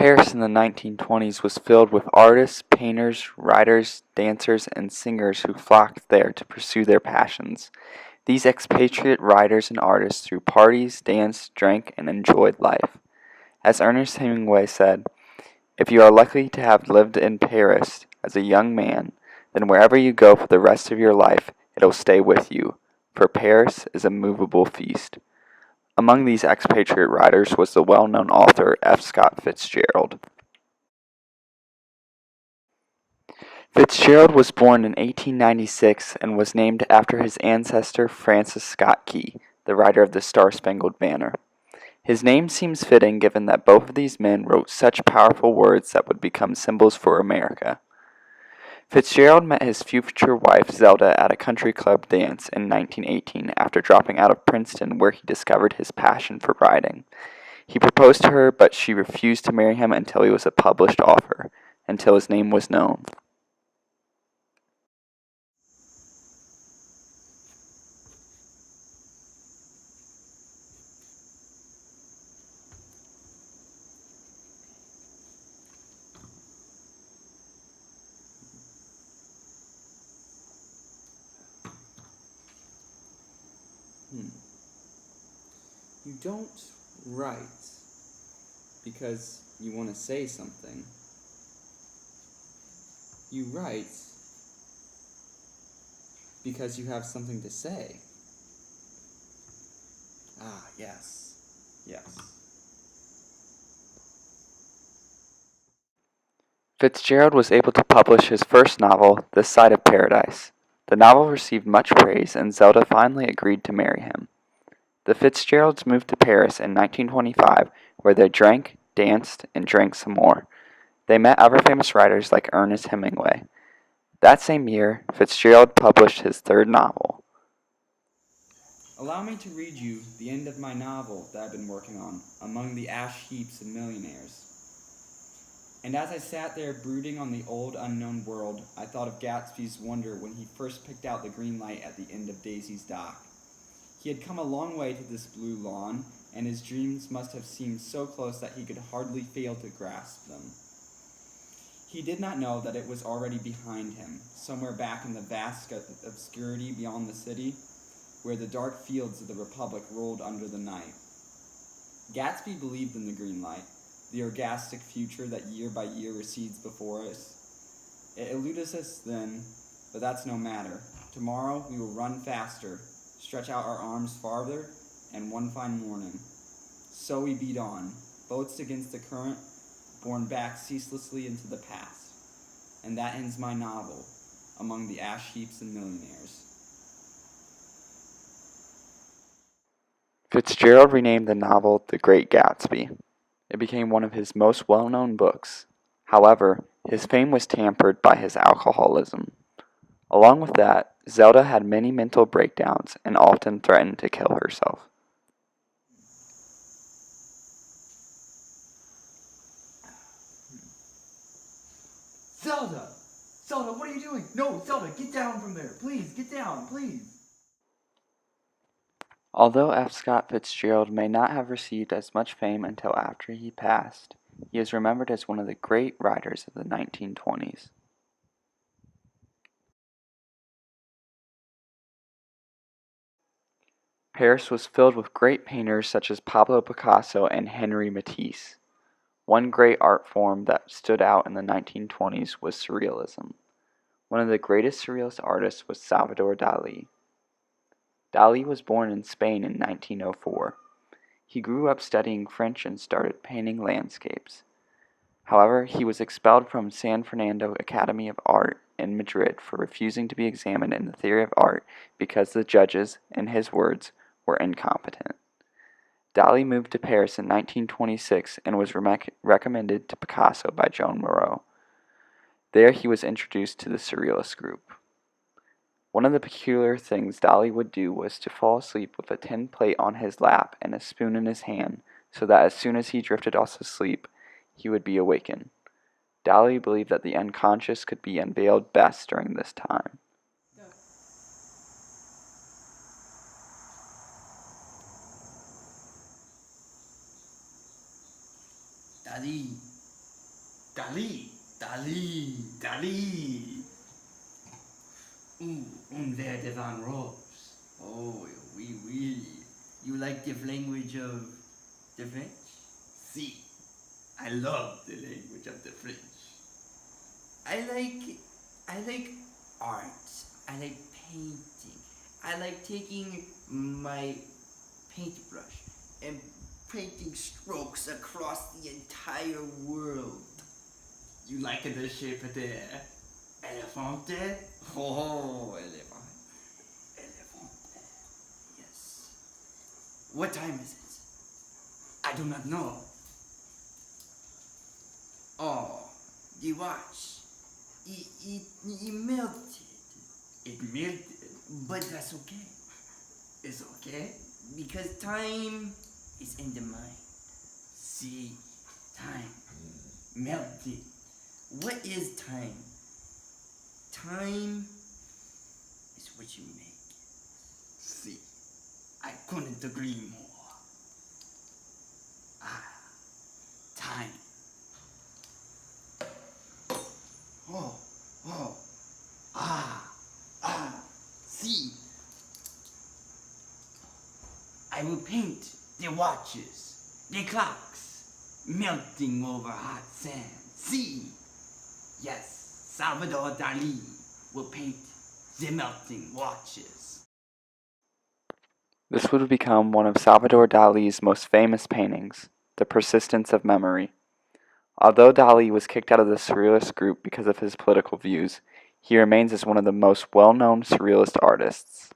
Paris in the 1920s was filled with artists, painters, writers, dancers, and singers who flocked there to pursue their passions. These expatriate writers and artists threw parties, danced, drank, and enjoyed life. As Ernest Hemingway said, "If you are lucky to have lived in Paris as a young man, then wherever you go for the rest of your life, it'll stay with you, for Paris is a movable feast." Among these expatriate writers was the well-known author F. Scott Fitzgerald. Fitzgerald was born in 1896 and was named after his ancestor Francis Scott Key, the writer of the Star-Spangled Banner. His name seems fitting given that both of these men wrote such powerful words that would become symbols for America. Fitzgerald met his future wife Zelda at a country club dance in 1918 after dropping out of Princeton, where he discovered his passion for writing. He proposed to her, but she refused to marry him until he was a published author, until his name was known. You don't write because you want to say something. You write because you have something to say. Ah, yes. Yes. Fitzgerald was able to publish his first novel, This Side of Paradise. The novel received much praise, and Zelda finally agreed to marry him. The Fitzgeralds moved to Paris in 1925, where they drank, danced, and drank some more. They met other famous writers like Ernest Hemingway. That same year, Fitzgerald published his third novel. Allow me to read you the end of my novel that I've been working on, Among the Ash Heaps of Millionaires. And as I sat there brooding on the old unknown world, I thought of Gatsby's wonder when he first picked out the green light at the end of Daisy's dock. He had come a long way to this blue lawn, and his dreams must have seemed so close that he could hardly fail to grasp them. He did not know that it was already behind him, somewhere back in the vast obscurity beyond the city, where the dark fields of the Republic rolled under the night. Gatsby believed in the green light, the orgastic future that year by year recedes before us. It eludes us then, but that's no matter. Tomorrow we will run faster, stretch out our arms farther, and one fine morning. So we beat on, boats against the current, borne back ceaselessly into the past. And that ends my novel, Among the Ash Heaps and Millionaires. Fitzgerald renamed the novel The Great Gatsby. It became one of his most well-known books. However, his fame was tampered by his alcoholism. Along with that, Zelda had many mental breakdowns and often threatened to kill herself. Zelda! Zelda, what are you doing? No, Zelda, get down from there. Please, get down, please. Although F. Scott Fitzgerald may not have received as much fame until after he passed, he is remembered as one of the great writers of the 1920s. Paris was filled with great painters such as Pablo Picasso and Henri Matisse. One great art form that stood out in the 1920s was Surrealism. One of the greatest Surrealist artists was Salvador Dali. Dali was born in Spain in 1904. He grew up studying French and started painting landscapes. However, he was expelled from San Fernando Academy of Art in Madrid for refusing to be examined in the theory of art because the judges, in his words, were incompetent. Dali moved to Paris in 1926 and was recommended to Picasso by Joan Moreau. There he was introduced to the Surrealist group. One of the peculiar things Dali would do was to fall asleep with a tin plate on his lap and a spoon in his hand, so that as soon as he drifted off to sleep, he would be awakened. Dali believed that the unconscious could be unveiled best during this time. Daddy, Dali, Dali, Dali. Ooh, un verre de vin rose. Oh, oui, oui. You like the language of the French? Si. I love the language of the French. I like art. I like painting. I like taking my paintbrush and painting strokes across the entire world. You like the shape of the elephant? Oh, elephant. Elephant. Yes. What time is it? I do not know. Oh, the watch. It melted. It melted. But that's okay. It's okay. Because time is in the mind. See, time. Melted. What is time? Time is what you make. See, I couldn't agree more. Ah, time. Oh, oh, see. I will paint the watches, the clocks, melting over hot sand. See, yes, Salvador Dali will paint the melting watches. This would become one of Salvador Dali's most famous paintings, The Persistence of Memory. Although Dali was kicked out of the Surrealist group because of his political views, he remains as one of the most well-known Surrealist artists.